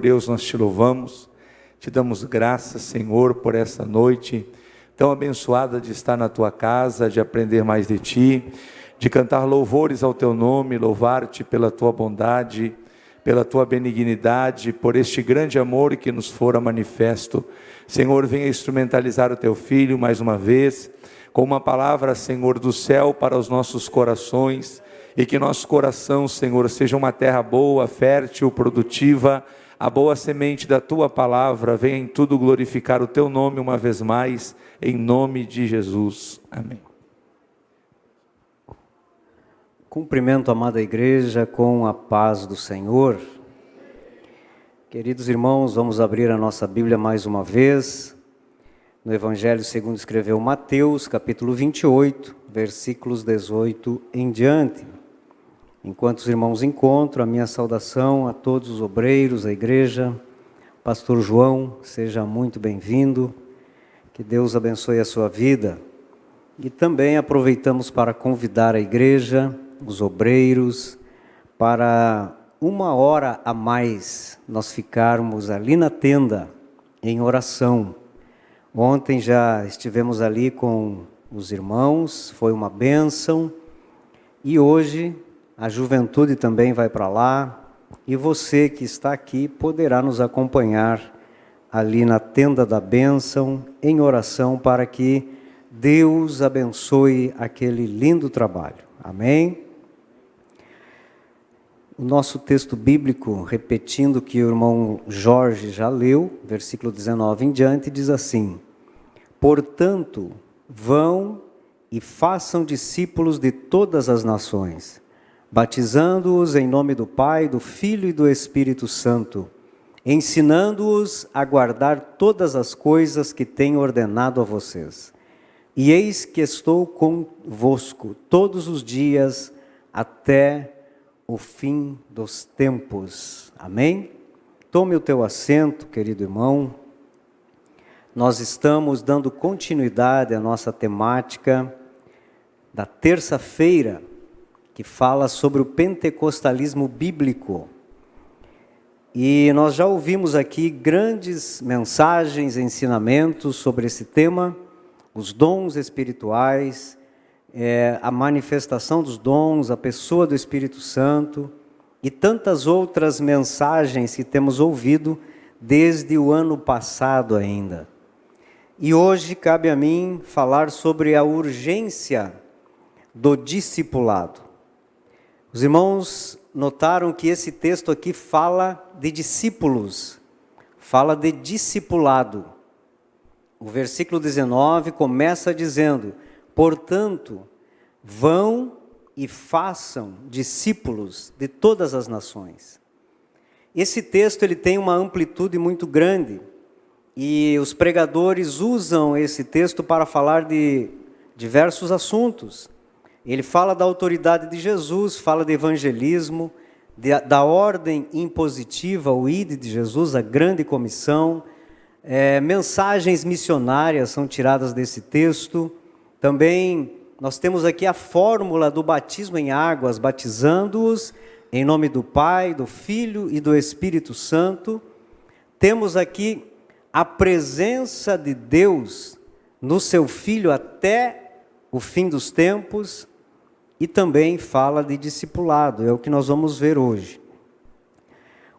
Deus, nós te louvamos, te damos graças, Senhor, por essa noite tão abençoada de estar na tua casa, de aprender mais de ti, de cantar louvores ao teu nome, louvar-te pela tua bondade, pela tua benignidade, por este grande amor que nos fora manifesto. Senhor, venha instrumentalizar o teu filho mais uma vez, com uma palavra, Senhor, do céu para os nossos corações, e que nosso coração, Senhor, seja uma terra boa, fértil, produtiva, a boa semente da tua palavra. Venha em tudo glorificar o teu nome uma vez mais, em nome de Jesus. Amém. Cumprimento a amada igreja com a paz do Senhor. Queridos irmãos, vamos abrir a nossa Bíblia mais uma vez, no Evangelho segundo escreveu Mateus, capítulo 28, versículos 18 em diante. Enquanto os irmãos encontram, a minha saudação a todos os obreiros, a igreja. Pastor João, seja muito bem-vindo, que Deus abençoe a sua vida. E também aproveitamos para convidar a igreja, os obreiros, para 1 hora a mais nós ficarmos ali na tenda, em oração. Ontem já estivemos ali com os irmãos, foi uma bênção, e hoje a juventude também vai para lá, e você que está aqui poderá nos acompanhar ali na tenda da bênção, em oração, para que Deus abençoe aquele lindo trabalho. Amém? O nosso texto bíblico, repetindo o que o irmão Jorge já leu, versículo 19 em diante, diz assim: portanto, vão e façam discípulos de todas as nações, batizando-os em nome do Pai, do Filho e do Espírito Santo, ensinando-os a guardar todas as coisas que tenho ordenado a vocês. E eis que estou convosco todos os dias até o fim dos tempos. Amém? Tome o teu assento, querido irmão. Nós estamos dando continuidade à nossa temática da terça-feira, que fala sobre o pentecostalismo bíblico. E nós já ouvimos aqui grandes mensagens, ensinamentos sobre esse tema, os dons espirituais, a manifestação dos dons, a pessoa do Espírito Santo e tantas outras mensagens que temos ouvido desde o ano passado ainda. E hoje cabe a mim falar sobre a urgência do discipulado. Os irmãos notaram que esse texto aqui fala de discípulos, fala de discipulado. O versículo 19 começa dizendo: portanto, vão e façam discípulos de todas as nações. Esse texto ele tem uma amplitude muito grande, e os pregadores usam esse texto para falar de diversos assuntos. Ele fala da autoridade de Jesus, fala de evangelismo, da ordem impositiva, o ide de Jesus, a grande comissão. Mensagens missionárias são tiradas desse texto. Também nós temos aqui a fórmula do batismo em águas, batizando-os em nome do Pai, do Filho e do Espírito Santo. Temos aqui a presença de Deus no seu Filho até o fim dos tempos, e também fala de discipulado, é o que nós vamos ver hoje.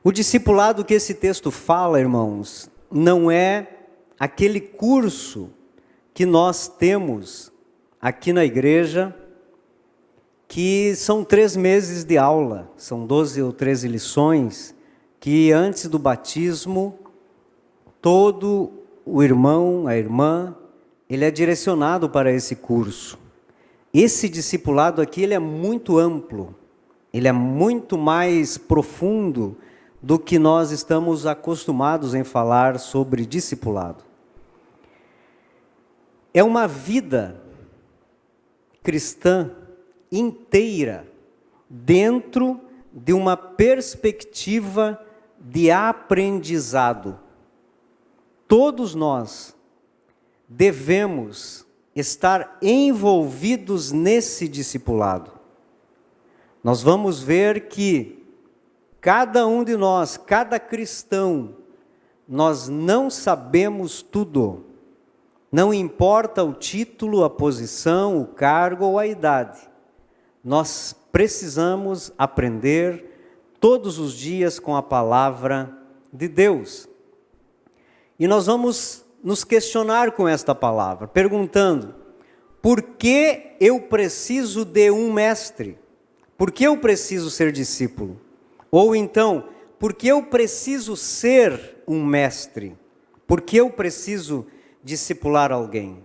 O discipulado que esse texto fala, irmãos, não é aquele curso que nós temos aqui na igreja, que são 3 meses de aula, são 12 ou 13 lições, que antes do batismo, todo o irmão, a irmã, ele é direcionado para esse curso. Esse discipulado aqui, ele é muito amplo, ele é muito mais profundo do que nós estamos acostumados em falar sobre discipulado. É uma vida cristã inteira dentro de uma perspectiva de aprendizado. Todos nós devemos estar envolvidos nesse discipulado. Nós vamos ver que cada um de nós, cada cristão, nós não sabemos tudo. Não importa o título, a posição, o cargo ou a idade. Nós precisamos aprender todos os dias com a palavra de Deus. E nós vamos nos questionar com esta palavra, perguntando: por que eu preciso de um mestre? Por que eu preciso ser discípulo? Ou então, por que eu preciso ser um mestre? Por que eu preciso discipular alguém?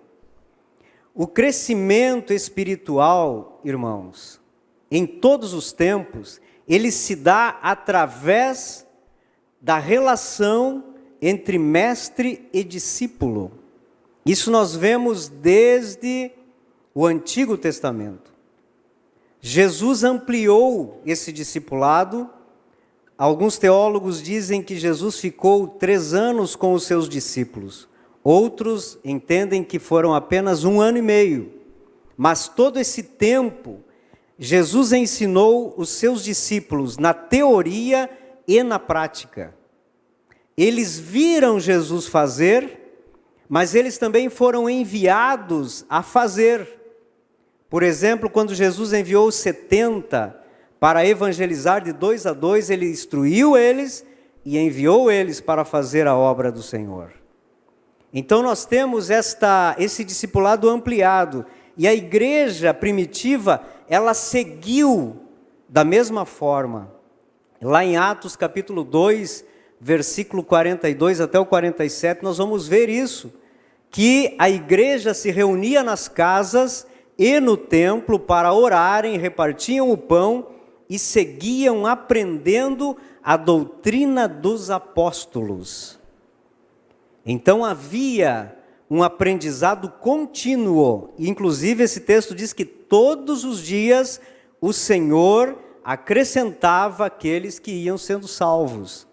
O crescimento espiritual, irmãos, em todos os tempos, ele se dá através da relação entre mestre e discípulo. Isso nós vemos desde o Antigo Testamento. Jesus ampliou esse discipulado. Alguns teólogos dizem que Jesus ficou 3 anos com os seus discípulos. Outros entendem que foram apenas 1 ano e meio. Mas todo esse tempo, Jesus ensinou os seus discípulos na teoria e na prática. Eles viram Jesus fazer, mas eles também foram enviados a fazer. Por exemplo, quando Jesus enviou os 70 para evangelizar de 2 a 2, ele instruiu eles e enviou eles para fazer a obra do Senhor. Então nós temos esse discipulado ampliado, e a igreja primitiva, ela seguiu da mesma forma. Lá em Atos capítulo 2, versículo 42 até o 47, nós vamos ver isso, que a igreja se reunia nas casas e no templo para orarem, repartiam o pão e seguiam aprendendo a doutrina dos apóstolos. Então havia um aprendizado contínuo, inclusive esse texto diz que todos os dias o Senhor acrescentava aqueles que iam sendo salvos.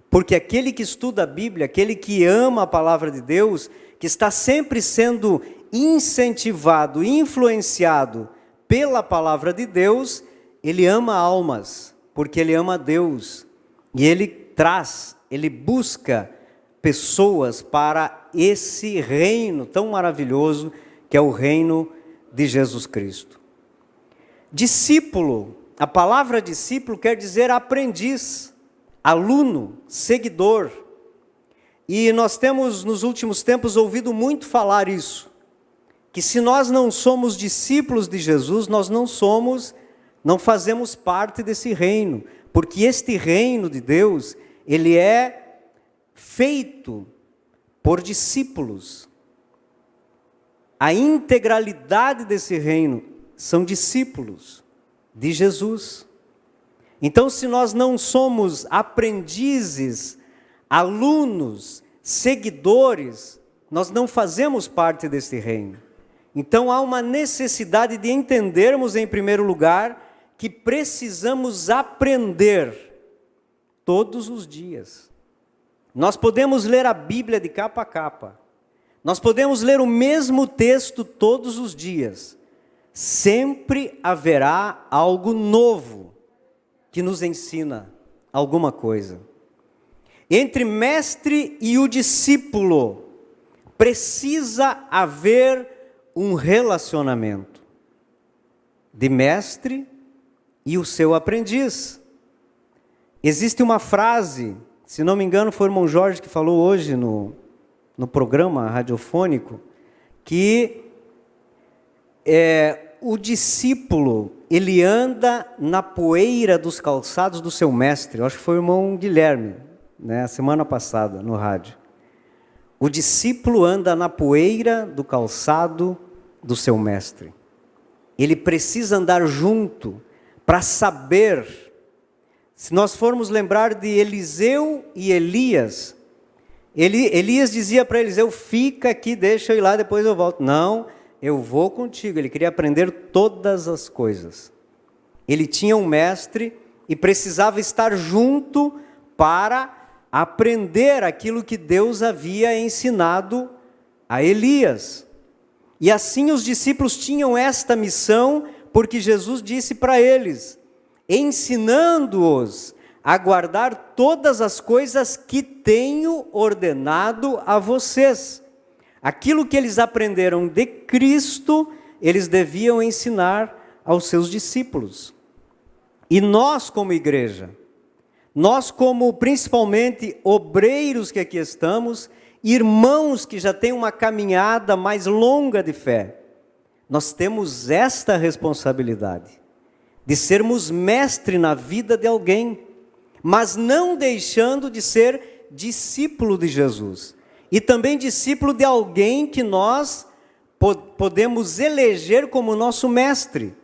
Porque aquele que estuda a Bíblia, aquele que ama a palavra de Deus, que está sempre sendo incentivado, influenciado pela palavra de Deus, ele ama almas, porque ele ama a Deus. E ele busca pessoas para esse reino tão maravilhoso que é o reino de Jesus Cristo. Discípulo, a palavra discípulo quer dizer aprendiz, aluno, seguidor. E nós temos nos últimos tempos ouvido muito falar isso, que se nós não somos discípulos de Jesus, nós não fazemos parte desse reino, porque este reino de Deus, ele é feito por discípulos. A integralidade desse reino são discípulos de Jesus. Então, se nós não somos aprendizes, alunos, seguidores, nós não fazemos parte desse reino. Então, há uma necessidade de entendermos, em primeiro lugar, que precisamos aprender todos os dias. Nós podemos ler a Bíblia de capa a capa. Nós podemos ler o mesmo texto todos os dias. Sempre haverá algo novo que nos ensina alguma coisa. Entre mestre e o discípulo, precisa haver um relacionamento de mestre e o seu aprendiz. Existe uma frase, se não me engano foi o irmão Jorge que falou hoje no programa radiofônico, que o discípulo, ele anda na poeira dos calçados do seu mestre. Eu acho que foi o irmão Guilherme, a semana passada, no rádio. O discípulo anda na poeira do calçado do seu mestre. Ele precisa andar junto para saber. Se nós formos lembrar de Eliseu e Elias, Elias dizia para Eliseu: fica aqui, deixa eu ir lá, depois eu volto. Não, eu vou contigo. Ele queria aprender todas as coisas. Ele tinha um mestre e precisava estar junto para aprender aquilo que Deus havia ensinado a Elias. E assim os discípulos tinham esta missão, porque Jesus disse para eles, ensinando-os a guardar todas as coisas que tenho ordenado a vocês. Aquilo que eles aprenderam de Cristo, eles deviam ensinar aos seus discípulos. E nós como igreja, nós como principalmente obreiros que aqui estamos, irmãos que já têm uma caminhada mais longa de fé, nós temos esta responsabilidade de sermos mestre na vida de alguém, mas não deixando de ser discípulo de Jesus. E também discípulo de alguém que nós podemos eleger como nosso mestre.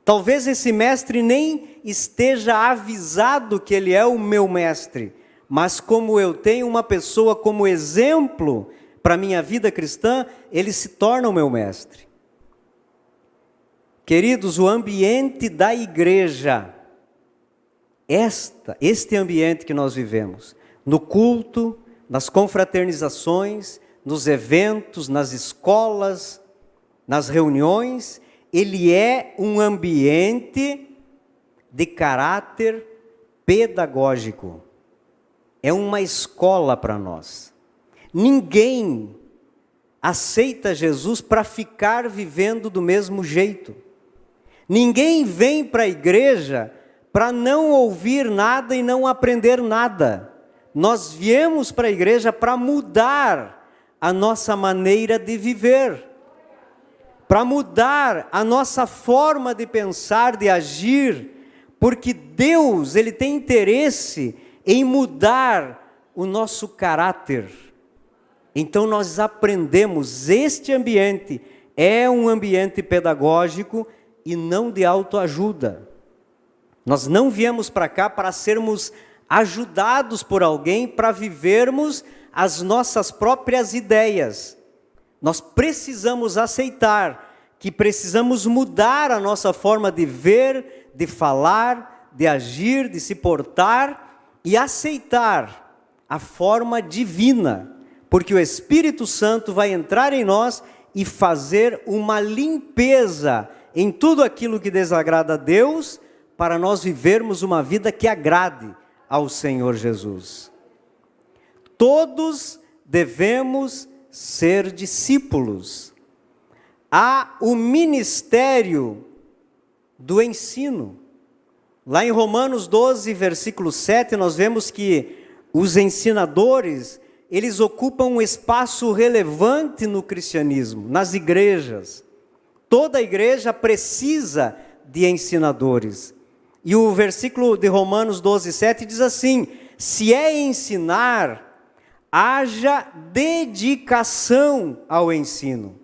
Talvez esse mestre nem esteja avisado que ele é o meu mestre, mas como eu tenho uma pessoa como exemplo para a minha vida cristã, ele se torna o meu mestre. Queridos, o ambiente da igreja, este ambiente que nós vivemos, no culto, nas confraternizações, nos eventos, nas escolas, nas reuniões, ele é um ambiente de caráter pedagógico. É uma escola para nós. Ninguém aceita Jesus para ficar vivendo do mesmo jeito. Ninguém vem para a igreja para não ouvir nada e não aprender nada. Nós viemos para a igreja para mudar a nossa maneira de viver, para mudar a nossa forma de pensar, de agir, porque Deus, Ele tem interesse em mudar o nosso caráter. Então nós aprendemos, este ambiente é um ambiente pedagógico e não de autoajuda. Nós não viemos para cá para sermos ajudados por alguém, para vivermos as nossas próprias ideias. Nós precisamos aceitar que precisamos mudar a nossa forma de ver, de falar, de agir, de se portar e aceitar a forma divina, porque o Espírito Santo vai entrar em nós e fazer uma limpeza em tudo aquilo que desagrada a Deus, para nós vivermos uma vida que agrade ao Senhor Jesus. Todos devemos ser discípulos. Há o ministério do ensino. Lá em Romanos 12, versículo 7, nós vemos que os ensinadores, eles ocupam um espaço relevante no cristianismo, nas igrejas. Toda igreja precisa de ensinadores. E o versículo de Romanos 12, 7 diz assim: se é ensinar, haja dedicação ao ensino.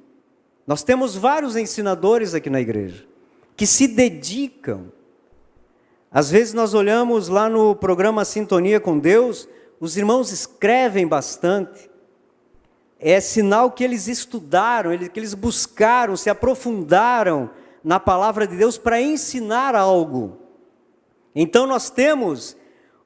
Nós temos vários ensinadores aqui na igreja, que se dedicam. Às vezes nós olhamos lá no programa Sintonia com Deus, os irmãos escrevem bastante. É sinal que eles estudaram, que eles buscaram, se aprofundaram na palavra de Deus para ensinar algo. Então nós temos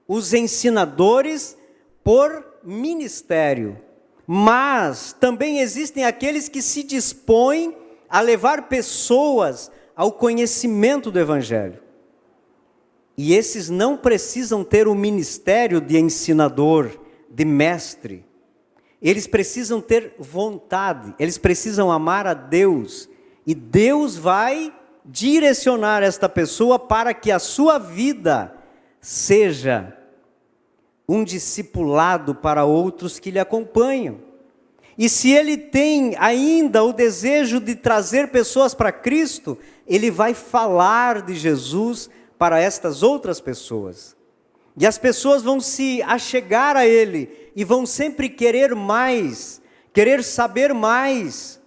os ensinadores por ministério, mas também existem aqueles que se dispõem a levar pessoas ao conhecimento do Evangelho. E esses não precisam ter o ministério de ensinador, de mestre. Eles precisam ter vontade, eles precisam amar a Deus. E Deus vai direcionar esta pessoa para que a sua vida seja um discipulado para outros que lhe acompanham. E se ele tem ainda o desejo de trazer pessoas para Cristo, ele vai falar de Jesus para estas outras pessoas. E as pessoas vão se achegar a ele e vão sempre querer mais, querer saber mais.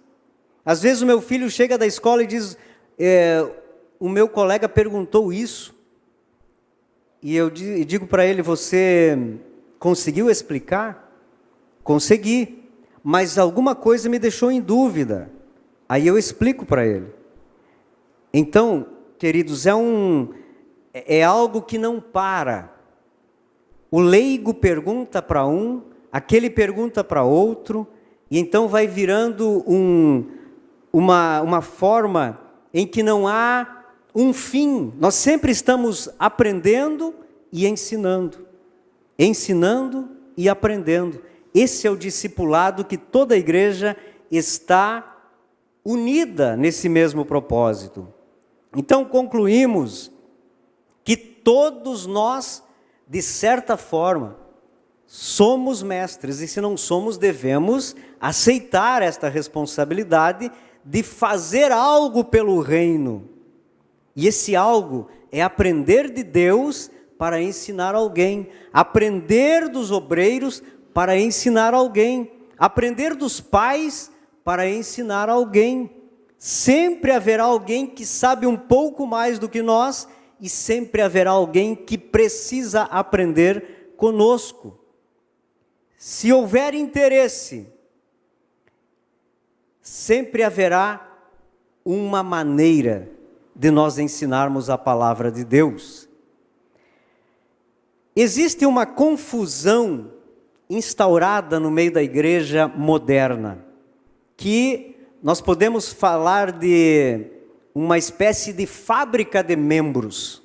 Às vezes o meu filho chega da escola e diz: o meu colega perguntou isso. E eu digo para ele: você conseguiu explicar? Consegui, mas alguma coisa me deixou em dúvida. Aí eu explico para ele. Então, queridos, é algo que não para. O leigo pergunta para um, aquele pergunta para outro, e então vai virando uma forma em que não há um fim. Nós sempre estamos aprendendo e ensinando. Ensinando e aprendendo. Esse é o discipulado que toda a igreja está unida nesse mesmo propósito. Então concluímos que todos nós, de certa forma, somos mestres, e se não somos, devemos aceitar esta responsabilidade de fazer algo pelo reino. E esse algo é aprender de Deus para ensinar alguém, aprender dos obreiros para ensinar alguém, aprender dos pais para ensinar alguém. Sempre haverá alguém que sabe um pouco mais do que nós, e sempre haverá alguém que precisa aprender conosco. Se houver interesse, sempre haverá uma maneira de nós ensinarmos a palavra de Deus. Existe uma confusão instaurada no meio da igreja moderna, que nós podemos falar de uma espécie de fábrica de membros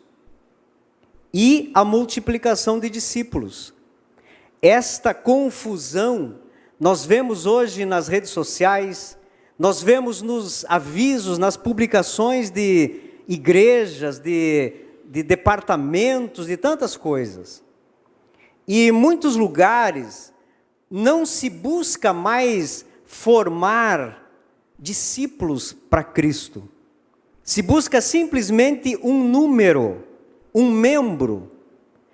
e a multiplicação de discípulos. Esta confusão nós vemos hoje nas redes sociais, nós vemos nos avisos, nas publicações de igrejas, de departamentos, de tantas coisas. E em muitos lugares não se busca mais formar discípulos para Cristo. Se busca simplesmente um número, um membro.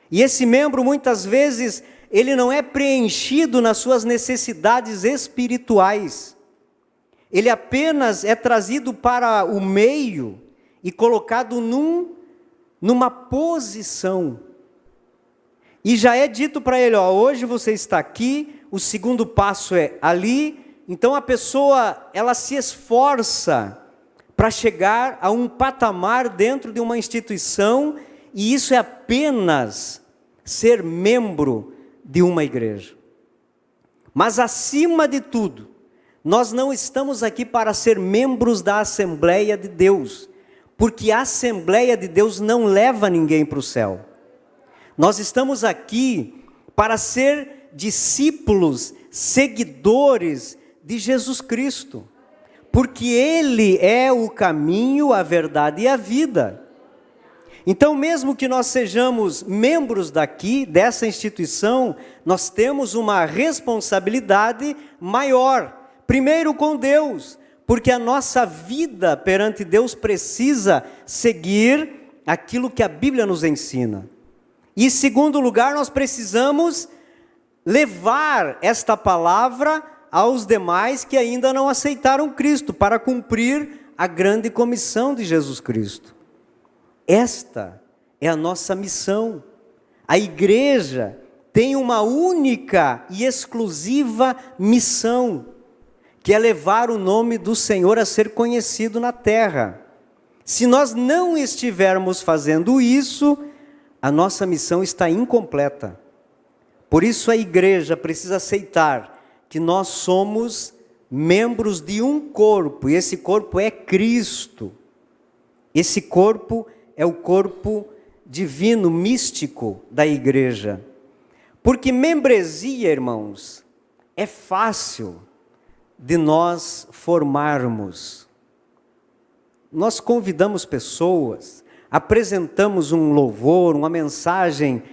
E esse membro muitas vezes ele não é preenchido nas suas necessidades espirituais. Ele apenas é trazido para o meio e colocado numa posição. E já é dito para ele, hoje você está aqui, o segundo passo é ali. Então a pessoa, ela se esforça para chegar a um patamar dentro de uma instituição, e isso é apenas ser membro de uma igreja. Mas acima de tudo, nós não estamos aqui para ser membros da Assembleia de Deus, porque a Assembleia de Deus não leva ninguém para o céu. Nós estamos aqui para ser discípulos, seguidores de Jesus Cristo, porque Ele é o caminho, a verdade e a vida. Então, mesmo que nós sejamos membros daqui, dessa instituição, nós temos uma responsabilidade maior. Primeiro com Deus, porque a nossa vida perante Deus precisa seguir aquilo que a Bíblia nos ensina. E em segundo lugar, nós precisamos levar esta palavra aos demais que ainda não aceitaram Cristo, para cumprir a grande comissão de Jesus Cristo. Esta é a nossa missão. A igreja tem uma única e exclusiva missão, que é levar o nome do Senhor a ser conhecido na terra. Se nós não estivermos fazendo isso, a nossa missão está incompleta. Por isso a igreja precisa aceitar que nós somos membros de um corpo, e esse corpo é Cristo. Esse corpo é o corpo divino, místico da igreja. Porque membresia, irmãos, é fácil de nós formarmos. Nós convidamos pessoas, apresentamos um louvor, uma mensagem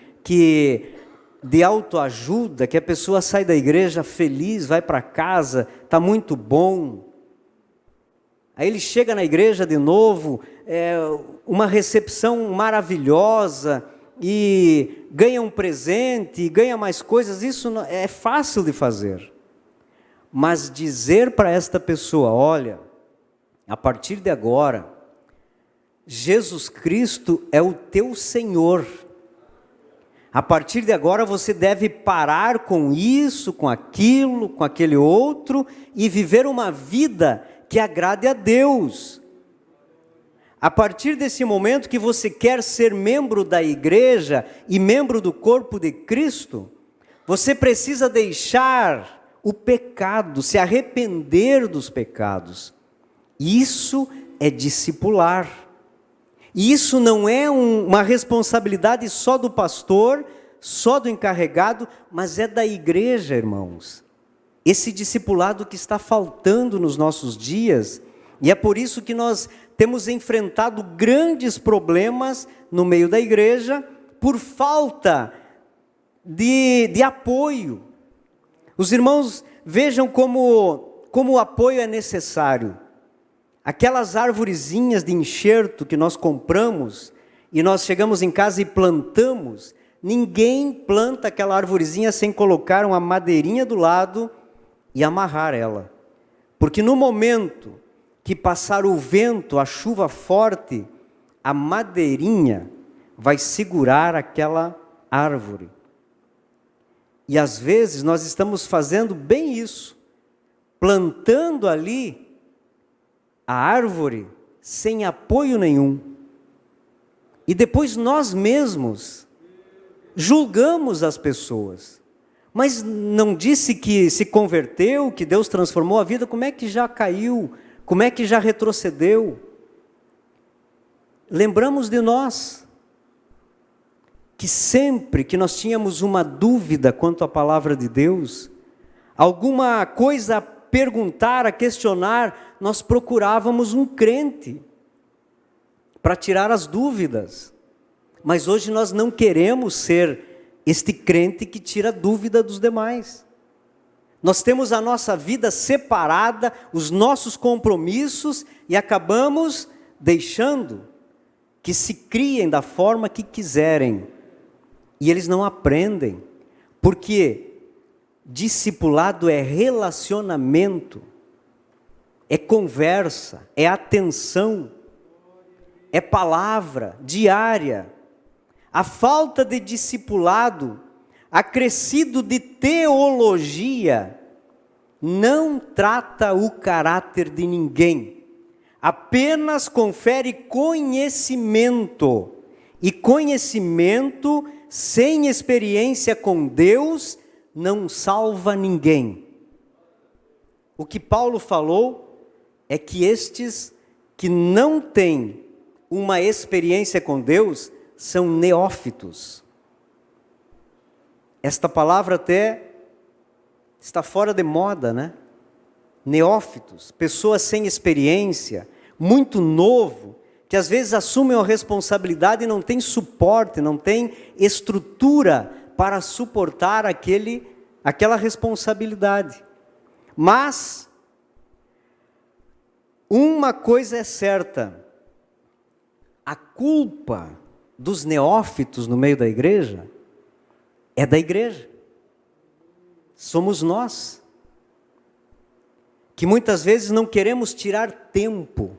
de autoajuda, que a pessoa sai da igreja feliz, vai para casa, está muito bom. Aí ele chega na igreja de novo, uma recepção maravilhosa, e ganha um presente, e ganha mais coisas. Isso é fácil de fazer. Mas dizer para esta pessoa, olha, a partir de agora, Jesus Cristo é o teu Senhor. A partir de agora você deve parar com isso, com aquilo, com aquele outro, e viver uma vida que agrade a Deus. A partir desse momento que você quer ser membro da igreja e membro do corpo de Cristo, você precisa deixar o pecado, se arrepender dos pecados. Isso é discipular. E isso não é uma responsabilidade só do pastor, só do encarregado, mas é da igreja, irmãos. Esse discipulado que está faltando nos nossos dias, e é por isso que nós temos enfrentado grandes problemas no meio da igreja, por falta de apoio. Os irmãos vejam como o apoio é necessário. Aquelas arvorezinhas de enxerto que nós compramos, e nós chegamos em casa e plantamos, ninguém planta aquela arvorezinha sem colocar uma madeirinha do lado e amarrar ela. Porque no momento que passar o vento, a chuva forte, a madeirinha vai segurar aquela árvore. E às vezes nós estamos fazendo bem isso, plantando ali a árvore sem apoio nenhum. E depois nós mesmos julgamos as pessoas. Mas não disse que se converteu, que Deus transformou a vida, como é que já caiu? Como é que já retrocedeu? Lembramos de nós, que sempre que nós tínhamos uma dúvida quanto à palavra de Deus, alguma coisa a perguntar, a questionar, nós procurávamos um crente para tirar as dúvidas. Mas hoje nós não queremos ser este crente que tira a dúvida dos demais. Nós temos a nossa vida separada, os nossos compromissos, e acabamos deixando que se criem da forma que quiserem. E eles não aprendem, porque discipulado é relacionamento, é conversa, é atenção, é palavra diária. A falta de discipulado, acrescido de teologia, não trata o caráter de ninguém, apenas confere conhecimento, e conhecimento sem experiência com Deus não salva ninguém. O que Paulo falou é que estes que não têm uma experiência com Deus são neófitos. Esta palavra até está fora de moda, né? Neófitos, pessoas sem experiência, muito novo, que às vezes assumem a responsabilidade e não tem suporte, não tem estrutura para suportar aquela responsabilidade. Mas uma coisa é certa: a culpa dos neófitos no meio da igreja é da igreja. Somos nós, que muitas vezes não queremos tirar tempo.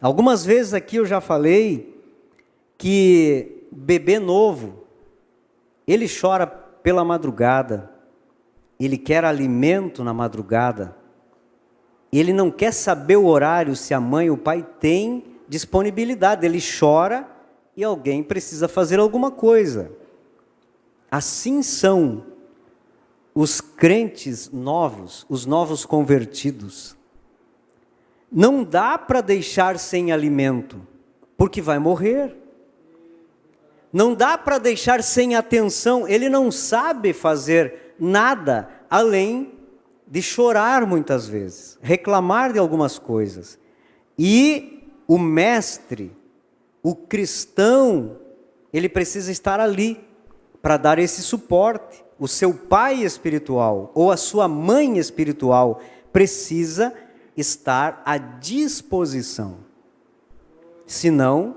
Algumas vezes aqui eu já falei que bebê novo, ele chora pela madrugada, ele quer alimento na madrugada, ele não quer saber o horário, se a mãe ou o pai tem disponibilidade, ele chora e alguém precisa fazer alguma coisa. Assim são os crentes novos, os novos convertidos. Não dá para deixar sem alimento, porque vai morrer. Não dá para deixar sem atenção, ele não sabe fazer nada além de chorar muitas vezes, reclamar de algumas coisas. E o mestre, o cristão, ele precisa estar ali para dar esse suporte. O seu pai espiritual ou a sua mãe espiritual precisa estar à disposição. Senão,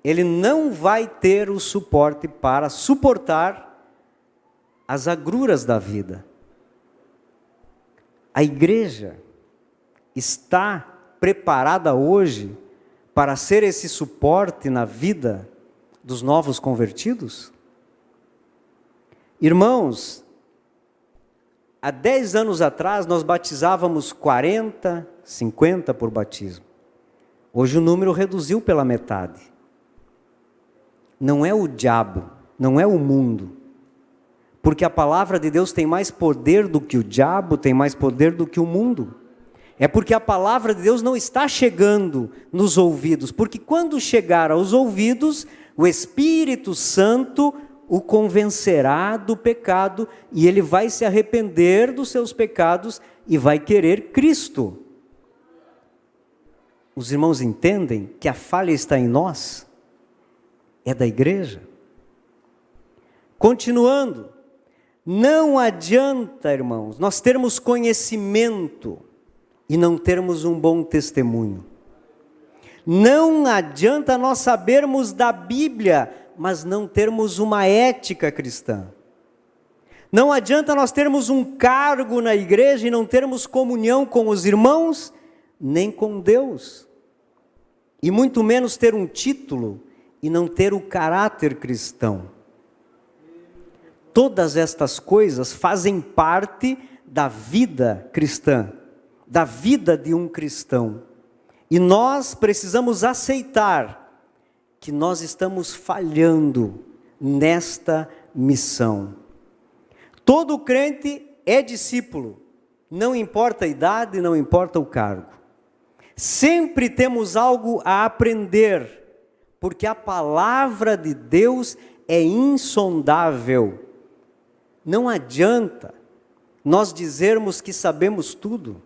ele não vai ter o suporte para suportar as agruras da vida. A igreja está preparada hoje para ser esse suporte na vida dos novos convertidos? Irmãos, há 10 anos atrás nós batizávamos 40, 50 por batismo. Hoje o número reduziu pela metade. Não é o diabo, não é o mundo. Porque a palavra de Deus tem mais poder do que o diabo, tem mais poder do que o mundo. É porque a palavra de Deus não está chegando nos ouvidos, porque quando chegar aos ouvidos, o Espírito Santo o convencerá do pecado e ele vai se arrepender dos seus pecados e vai querer Cristo. Os irmãos entendem que a falha está em nós? É da igreja? Continuando, não adianta, irmãos, nós termos conhecimento e não termos um bom testemunho. Não adianta nós sabermos da Bíblia, mas não termos uma ética cristã. Não adianta nós termos um cargo na igreja e não termos comunhão com os irmãos, nem com Deus. E muito menos ter um título e não ter o caráter cristão. Todas estas coisas fazem parte da vida cristã, da vida de um cristão. E nós precisamos aceitar que nós estamos falhando nesta missão. Todo crente é discípulo, não importa a idade, não importa o cargo. Sempre temos algo a aprender, porque a palavra de Deus é insondável. Não adianta nós dizermos que sabemos tudo,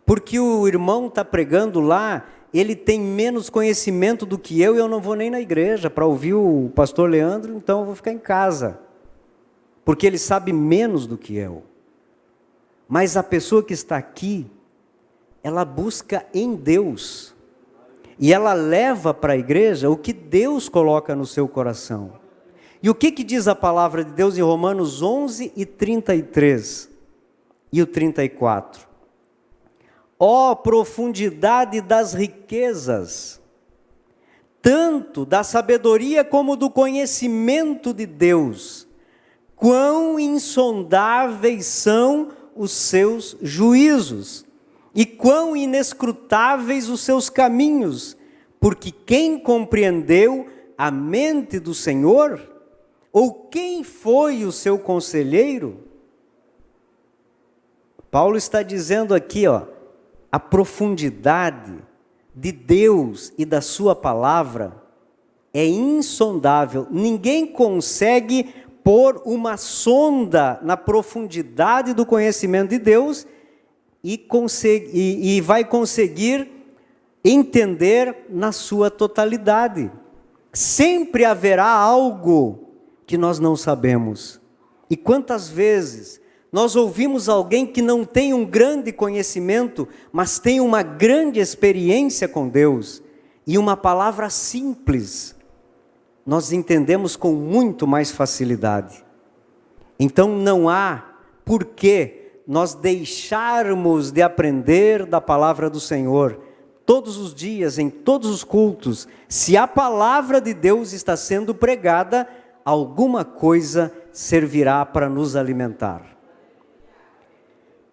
porque o irmão está pregando lá, ele tem menos conhecimento do que eu não vou nem na igreja para ouvir o pastor Leandro, então eu vou ficar em casa, porque ele sabe menos do que eu. Mas a pessoa que está aqui, ela busca em Deus, e ela leva para a igreja o que Deus coloca no seu coração. E o que diz a palavra de Deus em Romanos 11 e 33 e o 34? Ó profundidade das riquezas, tanto da sabedoria como do conhecimento de Deus, quão insondáveis são os seus juízos, e quão inescrutáveis os seus caminhos, porque quem compreendeu a mente do Senhor? Ou quem foi o seu conselheiro? Paulo está dizendo aqui, a profundidade de Deus e da sua palavra é insondável. Ninguém consegue pôr uma sonda na profundidade do conhecimento de Deus e vai conseguir entender na sua totalidade. Sempre haverá algo que nós não sabemos. E quantas vezes nós ouvimos alguém que não tem um grande conhecimento, mas tem uma grande experiência com Deus, e uma palavra simples, nós entendemos com muito mais facilidade. Então não há por que nós deixarmos de aprender da palavra do Senhor, todos os dias, em todos os cultos. Se a palavra de Deus está sendo pregada, alguma coisa servirá para nos alimentar.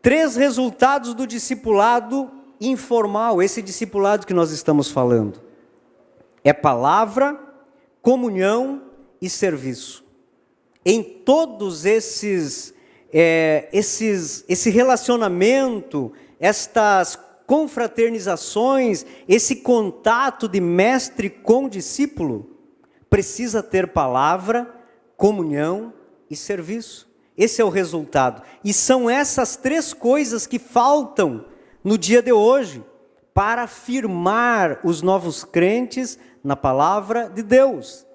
3 resultados do discipulado informal, esse discipulado que nós estamos falando. É palavra, comunhão e serviço. Em todos esse relacionamento, estas confraternizações, esse contato de mestre com discípulo, precisa ter palavra, comunhão e serviço. Esse é o resultado. E são essas 3 coisas que faltam no dia de hoje para firmar os novos crentes na palavra de Deus.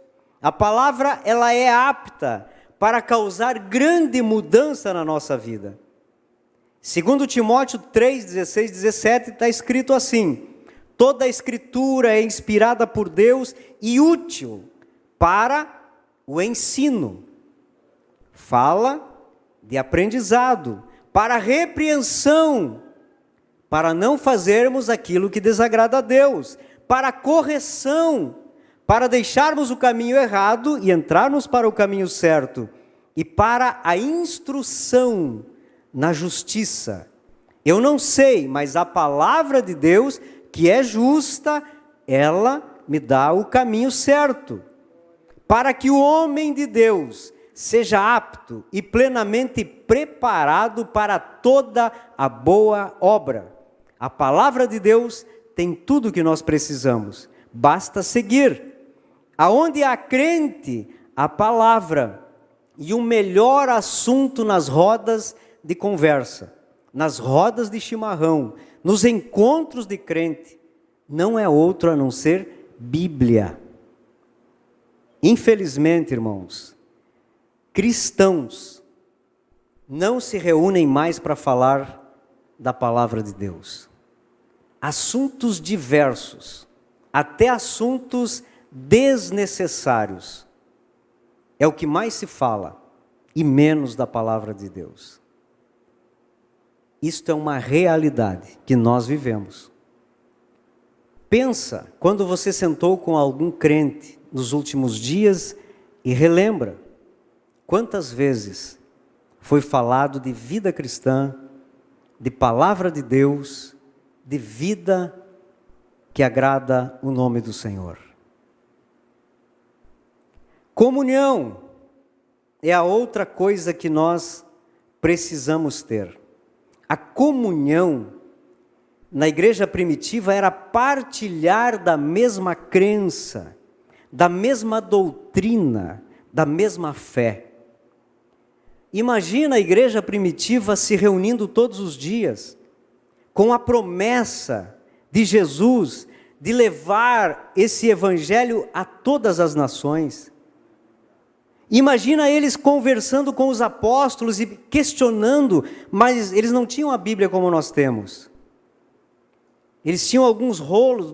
A palavra, ela é apta para causar grande mudança na nossa vida. Segundo Timóteo 3, 16, 17, está escrito assim: toda a escritura é inspirada por Deus e útil para o ensino. Fala de aprendizado, para repreensão, para não fazermos aquilo que desagrada a Deus, para correção, para deixarmos o caminho errado e entrarmos para o caminho certo, e para a instrução na justiça. Eu não sei, mas a palavra de Deus, que é justa, ela me dá o caminho certo, para que o homem de Deus seja apto e plenamente preparado para toda a boa obra. A palavra de Deus tem tudo o que nós precisamos. Basta seguir. Aonde há crente, a palavra. E o melhor assunto nas rodas de conversa, nas rodas de chimarrão, nos encontros de crente, não é outro a não ser Bíblia. Infelizmente, irmãos, cristãos não se reúnem mais para falar da palavra de Deus. Assuntos diversos, até assuntos desnecessários, é o que mais se fala, e menos da palavra de Deus. Isto é uma realidade que nós vivemos. Pensa, quando você sentou com algum crente nos últimos dias e relembra quantas vezes foi falado de vida cristã, de palavra de Deus, de vida que agrada o nome do Senhor. Comunhão é a outra coisa que nós precisamos ter. A comunhão na igreja primitiva era partilhar da mesma crença, da mesma doutrina, da mesma fé. Imagina a igreja primitiva se reunindo todos os dias, com a promessa de Jesus de levar esse evangelho a todas as nações. Imagina eles conversando com os apóstolos e questionando, mas eles não tinham a Bíblia como nós temos. Eles tinham alguns rolos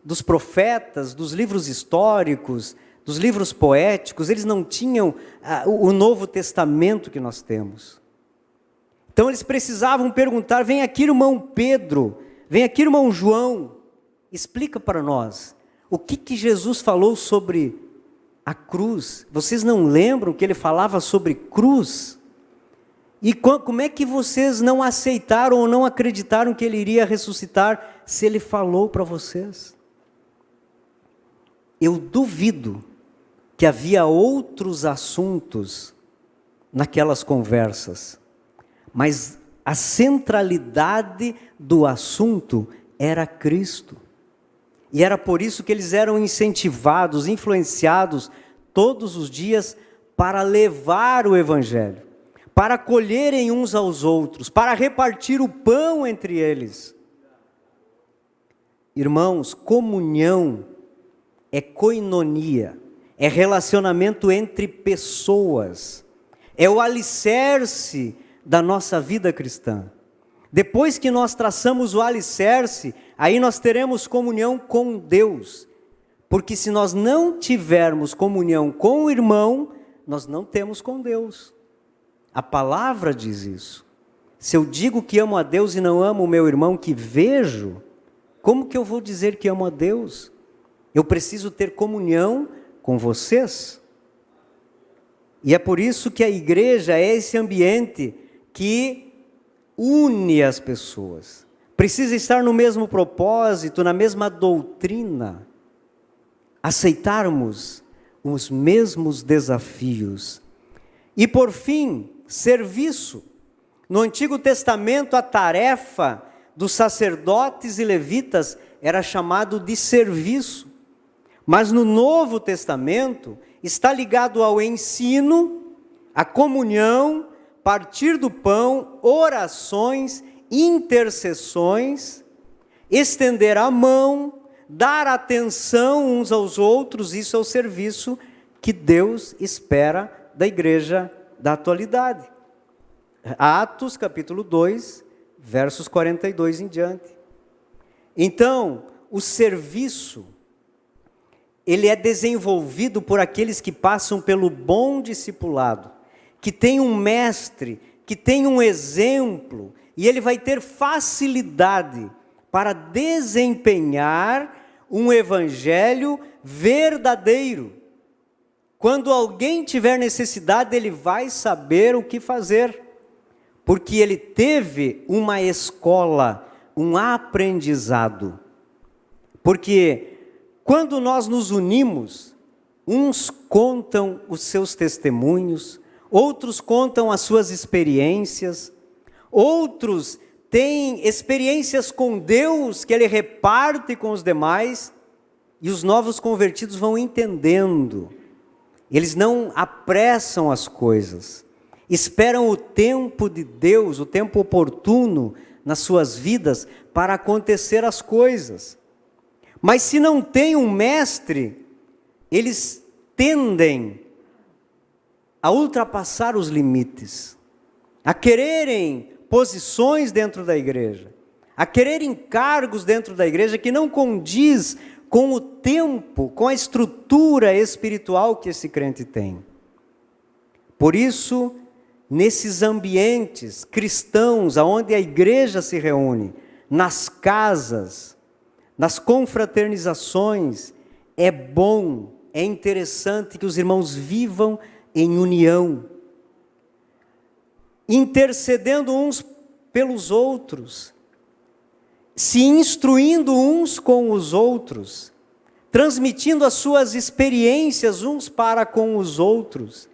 dos profetas, dos livros históricos, dos livros poéticos, eles não tinham o Novo Testamento que nós temos. Então eles precisavam perguntar, vem aqui irmão Pedro, vem aqui irmão João, explica para nós, o que Jesus falou sobre a cruz? Vocês não lembram que ele falava sobre cruz? E como é que vocês não aceitaram ou não acreditaram que ele iria ressuscitar se ele falou para vocês? Eu duvido que havia outros assuntos naquelas conversas, mas a centralidade do assunto era Cristo. E era por isso que eles eram incentivados, influenciados todos os dias para levar o evangelho, para acolherem uns aos outros, para repartir o pão entre eles. Irmãos, comunhão é koinonia, é relacionamento entre pessoas, é o alicerce da nossa vida cristã. Depois que nós traçamos o alicerce, aí nós teremos comunhão com Deus. Porque se nós não tivermos comunhão com o irmão, nós não temos com Deus. A palavra diz isso. Se eu digo que amo a Deus e não amo o meu irmão que vejo, como que eu vou dizer que amo a Deus? Eu preciso ter comunhão com vocês. E é por isso que a igreja é esse ambiente que une as pessoas. Precisa estar no mesmo propósito, na mesma doutrina. Aceitarmos os mesmos desafios. E por fim, serviço. No Antigo Testamento, a tarefa dos sacerdotes e levitas era chamado de serviço. Mas no Novo Testamento, está ligado ao ensino, à comunhão, partir do pão, orações, intercessões, estender a mão, dar atenção uns aos outros. Isso é o serviço que Deus espera da igreja da atualidade. Atos capítulo 2, versos 42 em diante. Então, o serviço, ele é desenvolvido por aqueles que passam pelo bom discipulado, que tem um mestre, que tem um exemplo, e ele vai ter facilidade para desempenhar um evangelho verdadeiro. Quando alguém tiver necessidade, ele vai saber o que fazer, porque ele teve uma escola, um aprendizado. Porque quando nós nos unimos, uns contam os seus testemunhos, outros contam as suas experiências, outros têm experiências com Deus que Ele reparte com os demais, e os novos convertidos vão entendendo. Eles não apressam as coisas, esperam o tempo de Deus, o tempo oportuno nas suas vidas para acontecer as coisas. Mas se não tem um mestre, eles tendem a ultrapassar os limites, a quererem posições dentro da igreja, a quererem cargos dentro da igreja que não condiz com o tempo, com a estrutura espiritual que esse crente tem. Por isso, nesses ambientes cristãos, onde a igreja se reúne, nas casas, nas confraternizações, é bom, é interessante que os irmãos vivam em união, intercedendo uns pelos outros, se instruindo uns com os outros, transmitindo as suas experiências uns para com os outros,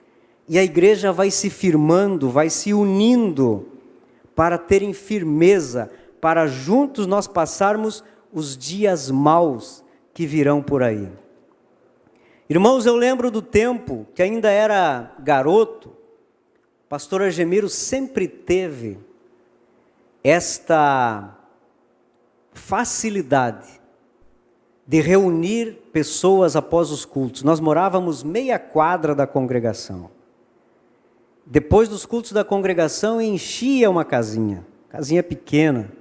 e a igreja vai se firmando, vai se unindo, para terem firmeza, para juntos nós passarmos os dias maus que virão por aí. Irmãos, eu lembro do tempo que ainda era garoto, o pastor Argemiro sempre teve esta facilidade de reunir pessoas após os cultos. Nós morávamos meia quadra da congregação. Depois dos cultos da congregação, enchia uma casinha pequena.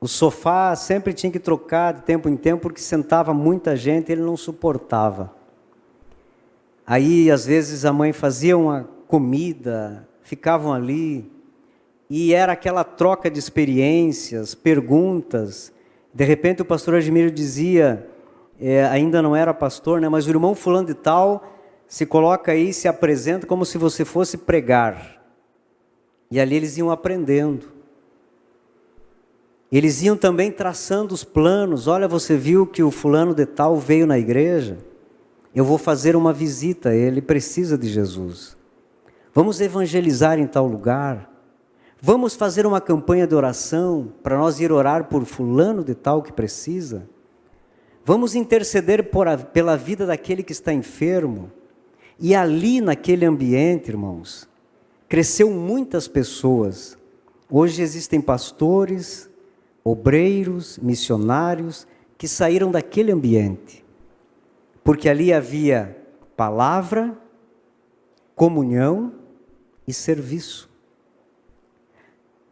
O sofá sempre tinha que trocar de tempo em tempo, porque sentava muita gente e ele não suportava. Aí, às vezes, a mãe fazia uma comida, ficavam ali, e era aquela troca de experiências, perguntas. De repente o pastor Argemiro dizia, ainda não era pastor, né, mas o irmão fulano de tal se coloca aí, se apresenta como se você fosse pregar. E ali eles iam aprendendo. Eles iam também traçando os planos. Olha, você viu que o fulano de tal veio na igreja? Eu vou fazer uma visita, ele precisa de Jesus. Vamos evangelizar em tal lugar. Vamos fazer uma campanha de oração para nós ir orar por fulano de tal que precisa. Vamos interceder pela vida daquele que está enfermo. E ali naquele ambiente, irmãos, cresceu muitas pessoas. Hoje existem pastores, obreiros, missionários, que saíram daquele ambiente. Porque ali havia palavra, comunhão e serviço.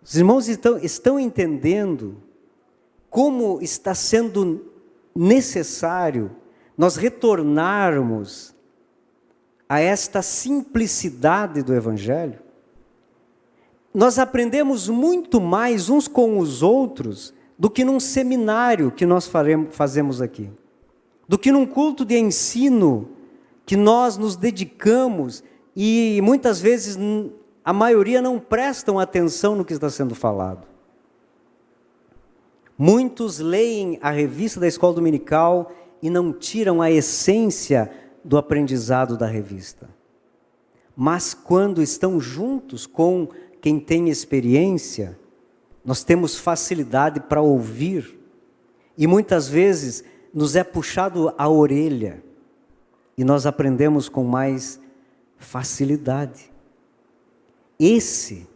Os irmãos estão entendendo como está sendo necessário nós retornarmos a esta simplicidade do Evangelho? Nós aprendemos muito mais uns com os outros do que num seminário que nós fazemos aqui, do que num culto de ensino que nós nos dedicamos e muitas vezes a maioria não prestam atenção no que está sendo falado. Muitos leem a revista da escola dominical e não tiram a essência do aprendizado da revista. Mas quando estão juntos com quem tem experiência, nós temos facilidade para ouvir e muitas vezes nos é puxado a orelha e nós aprendemos com mais facilidade. Esse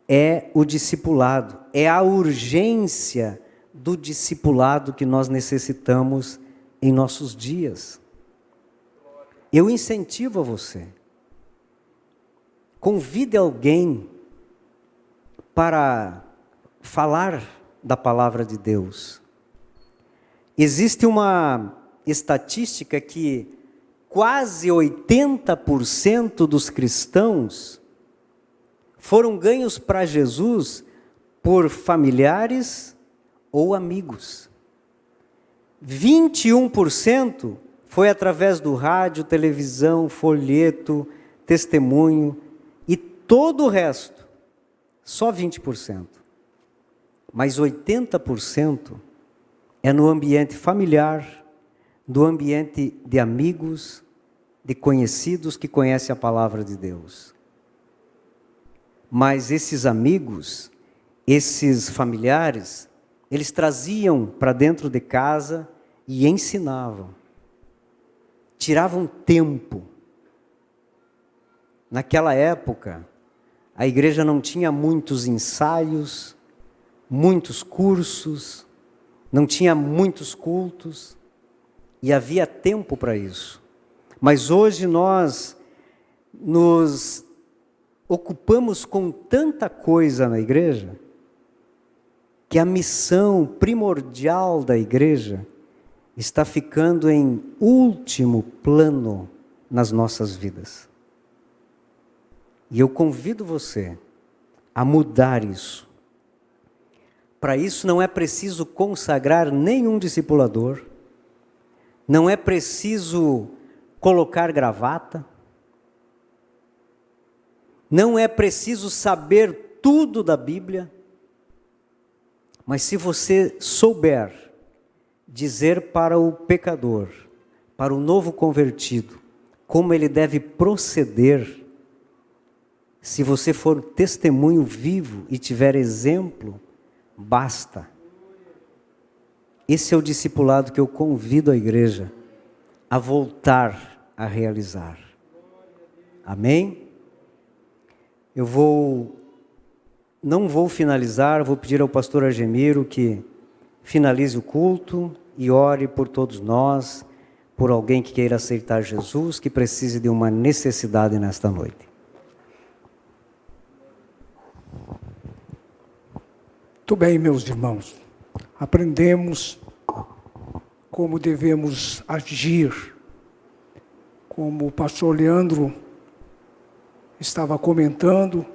é o discipulado, é a urgência do discipulado que nós necessitamos em nossos dias. Eu incentivo a você, convide alguém para falar da palavra de Deus. Existe uma estatística que quase 80% dos cristãos foram ganhos para Jesus por familiares ou amigos. 21% foi através do rádio, televisão, folheto, testemunho, e todo o resto, só 20%. Mas 80% é no ambiente familiar, do ambiente de amigos, de conhecidos que conhecem a palavra de Deus. Mas esses amigos, esses familiares, eles traziam para dentro de casa e ensinavam. Tiravam tempo. Naquela época, a igreja não tinha muitos ensaios, muitos cursos, não tinha muitos cultos, e havia tempo para isso. Mas hoje nós nos ocupamos com tanta coisa na igreja, que a missão primordial da igreja está ficando em último plano nas nossas vidas. E eu convido você a mudar isso. Para isso não é preciso consagrar nenhum discipulador, não é preciso colocar gravata, não é preciso saber tudo da Bíblia, mas se você souber dizer para o pecador, para o novo convertido, como ele deve proceder, se você for testemunho vivo e tiver exemplo, basta. Esse é o discipulado que eu convido a igreja a voltar a realizar. Amém? Não vou finalizar, vou pedir ao pastor Argemiro que finalize o culto e ore por todos nós, por alguém que queira aceitar Jesus, que precise de uma necessidade nesta noite. Muito bem, meus irmãos. Aprendemos como devemos agir, como o pastor Leandro estava comentando.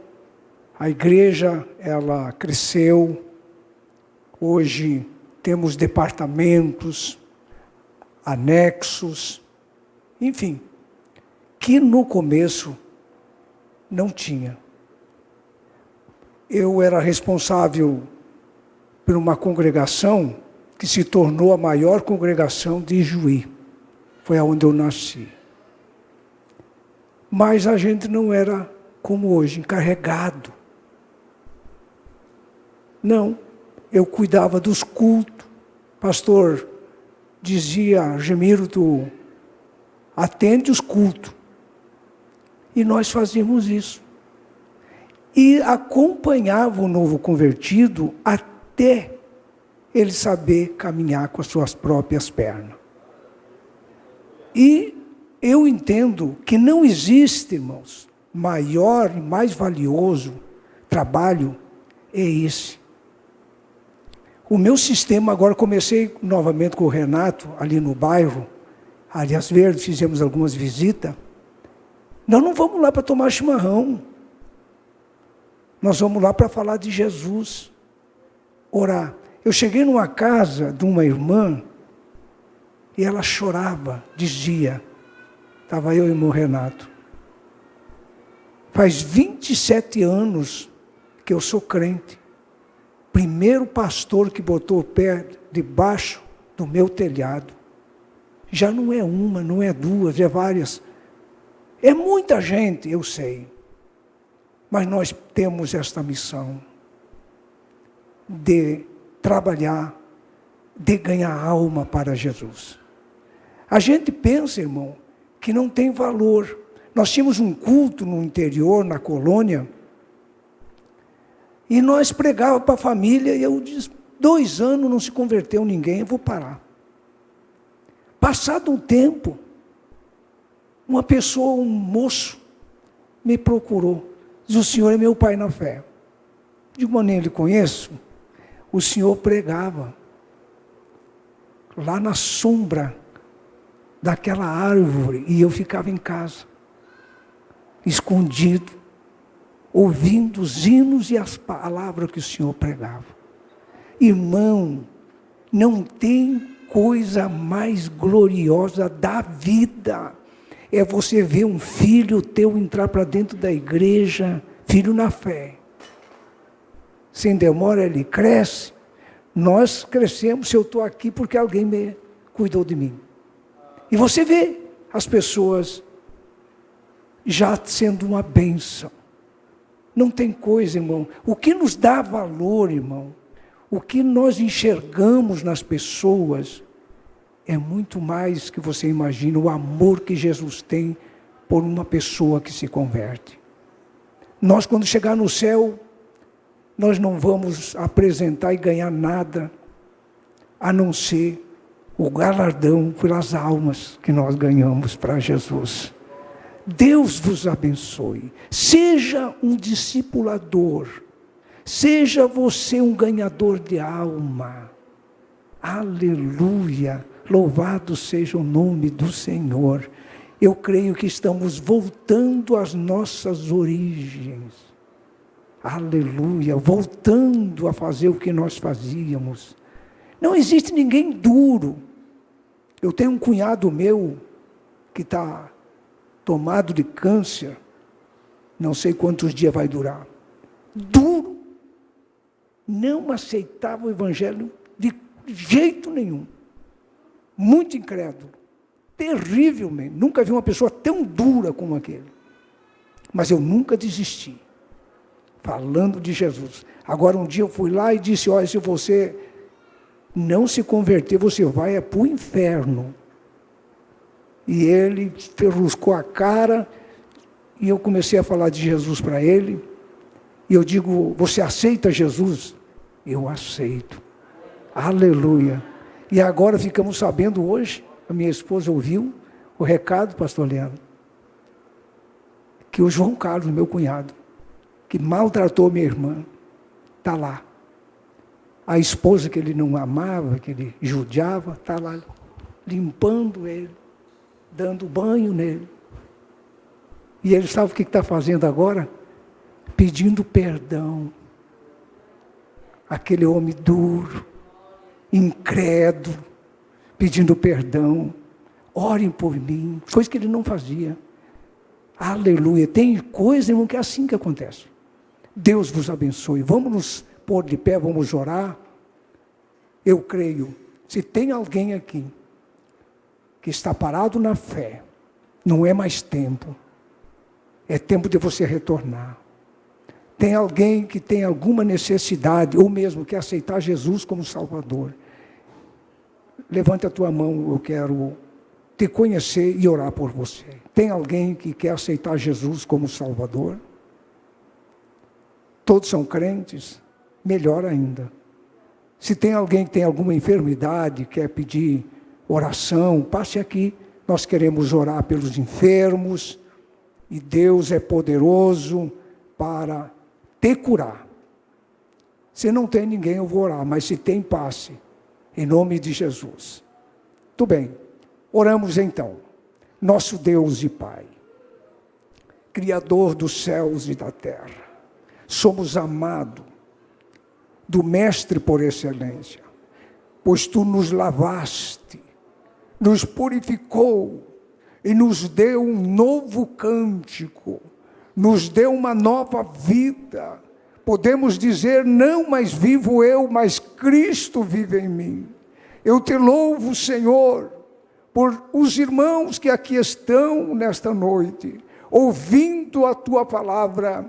A igreja, ela cresceu. Hoje temos departamentos, anexos, enfim, que no começo não tinha. Eu era responsável por uma congregação que se tornou a maior congregação de Ijuí. Foi onde eu nasci. Mas a gente não era como hoje, encarregado. Não, eu cuidava dos cultos. Pastor dizia, Gemiro, tu atende os cultos. E nós fazíamos isso. E acompanhava o novo convertido até ele saber caminhar com as suas próprias pernas. E eu entendo que não existe, irmãos, maior e mais valioso trabalho é esse. O meu sistema, agora comecei novamente com o Renato, ali no bairro, Áreas Verdes, fizemos algumas visitas. Nós não vamos lá para tomar chimarrão. Nós vamos lá para falar de Jesus, orar. Eu cheguei numa casa de uma irmã e ela chorava, dizia, estava eu e o irmão Renato, faz 27 anos que eu sou crente. Primeiro pastor que botou o pé debaixo do meu telhado. Já não é uma, não é duas, é várias. É muita gente, eu sei. Mas nós temos esta missão de trabalhar, de ganhar alma para Jesus. A gente pensa, irmão, que não tem valor. Nós tínhamos um culto no interior, na colônia, e nós pregávamos para a família, e eu disse, 2 anos não se converteu ninguém, eu vou parar. Passado um tempo, uma pessoa, um moço, me procurou. Diz, o senhor é meu pai na fé. De maneira lhe conheço, o senhor pregava lá na sombra daquela árvore, e eu ficava em casa, escondido, ouvindo os hinos e as palavras que o senhor pregava. Irmão, não tem coisa mais gloriosa da vida. É você ver um filho teu entrar para dentro da igreja, filho na fé. Sem demora ele cresce. Nós crescemos, se eu estou aqui, porque alguém me cuidou de mim. E você vê as pessoas já sendo uma bênção. Não tem coisa, irmão. O que nos dá valor, irmão, o que nós enxergamos nas pessoas, é muito mais que você imagina, o amor que Jesus tem por uma pessoa que se converte. Nós, quando chegar no céu, nós não vamos apresentar e ganhar nada, a não ser o galardão pelas almas que nós ganhamos para Jesus. Deus vos abençoe. Seja um discipulador. Seja você um ganhador de alma. Aleluia. Louvado seja o nome do Senhor. Eu creio que estamos voltando às nossas origens. Aleluia. Voltando a fazer o que nós fazíamos. Não existe ninguém duro. Eu tenho um cunhado meu que está tomado de câncer. Não sei quantos dias vai durar. Duro. Não aceitava o evangelho de jeito nenhum. Muito incrédulo. Terrivelmente. Nunca vi uma pessoa tão dura como aquele. Mas eu nunca desisti. Falando de Jesus. Agora um dia eu fui lá e disse, olha, se você não se converter, você vai para o inferno. E ele ferruscou a cara, e eu comecei a falar de Jesus para ele, e eu digo, você aceita Jesus? Eu aceito. Aleluia. E agora ficamos sabendo hoje, a minha esposa ouviu o recado, pastor Leandro, que o João Carlos, meu cunhado, que maltratou minha irmã, está lá. A esposa que ele não amava, que ele judiava, está lá limpando ele, dando banho nele. E ele sabe o que está fazendo agora? Pedindo perdão. Aquele homem duro, incrédulo, pedindo perdão. Orem por mim. Coisa que ele não fazia. Aleluia. Tem coisa, irmão, que é assim que acontece. Deus vos abençoe. Vamos nos pôr de pé, vamos orar. Eu creio, se tem alguém aqui que está parado na fé, não é mais tempo. É tempo de você retornar. Tem alguém que tem alguma necessidade, ou mesmo quer aceitar Jesus como Salvador. Levante a tua mão, eu quero te conhecer e orar por você. Tem alguém que quer aceitar Jesus como Salvador? Todos são crentes? Melhor ainda. Se tem alguém que tem alguma enfermidade, quer pedir oração, passe aqui. Nós queremos orar pelos enfermos, e Deus é poderoso para te curar. Se não tem ninguém, eu vou orar, mas se tem, passe, em nome de Jesus. Tudo bem, oramos então. Nosso Deus e Pai, Criador dos céus e da terra, somos amados do Mestre por excelência, pois Tu nos lavaste, nos purificou e nos deu um novo cântico, nos deu uma nova vida. Podemos dizer, não mais vivo eu, mas Cristo vive em mim. Eu te louvo, Senhor, por os irmãos que aqui estão nesta noite, ouvindo a Tua palavra,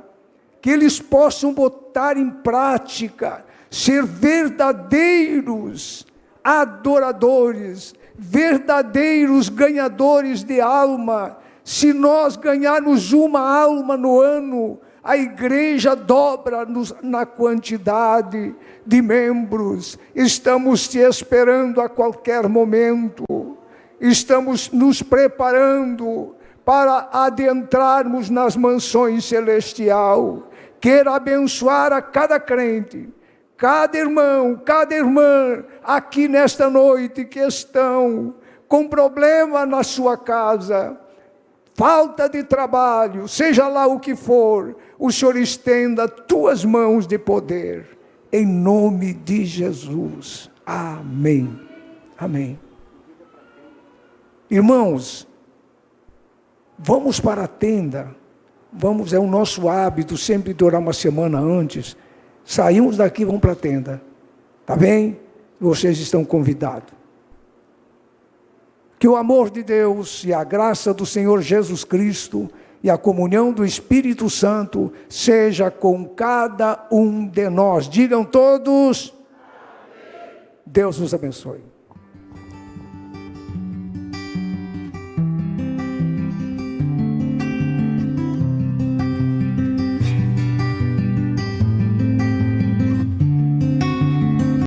que eles possam botar em prática, ser verdadeiros adoradores, verdadeiros ganhadores de alma. Se nós ganharmos uma alma no ano, a igreja dobra na quantidade de membros. Estamos te esperando a qualquer momento. Estamos nos preparando para adentrarmos nas mansões celestiais. Quero abençoar a cada crente, cada irmão, cada irmã aqui nesta noite que estão com problema na sua casa, falta de trabalho, seja lá o que for, o Senhor estenda tuas mãos de poder, em nome de Jesus. Amém. Amém. Irmãos, vamos para a tenda. Vamos, é o nosso hábito sempre de orar uma semana antes. Saímos daqui e vamos para a tenda. Está bem? Vocês estão convidados. Que o amor de Deus e a graça do Senhor Jesus Cristo e a comunhão do Espírito Santo seja com cada um de nós. Digam todos. Deus nos abençoe.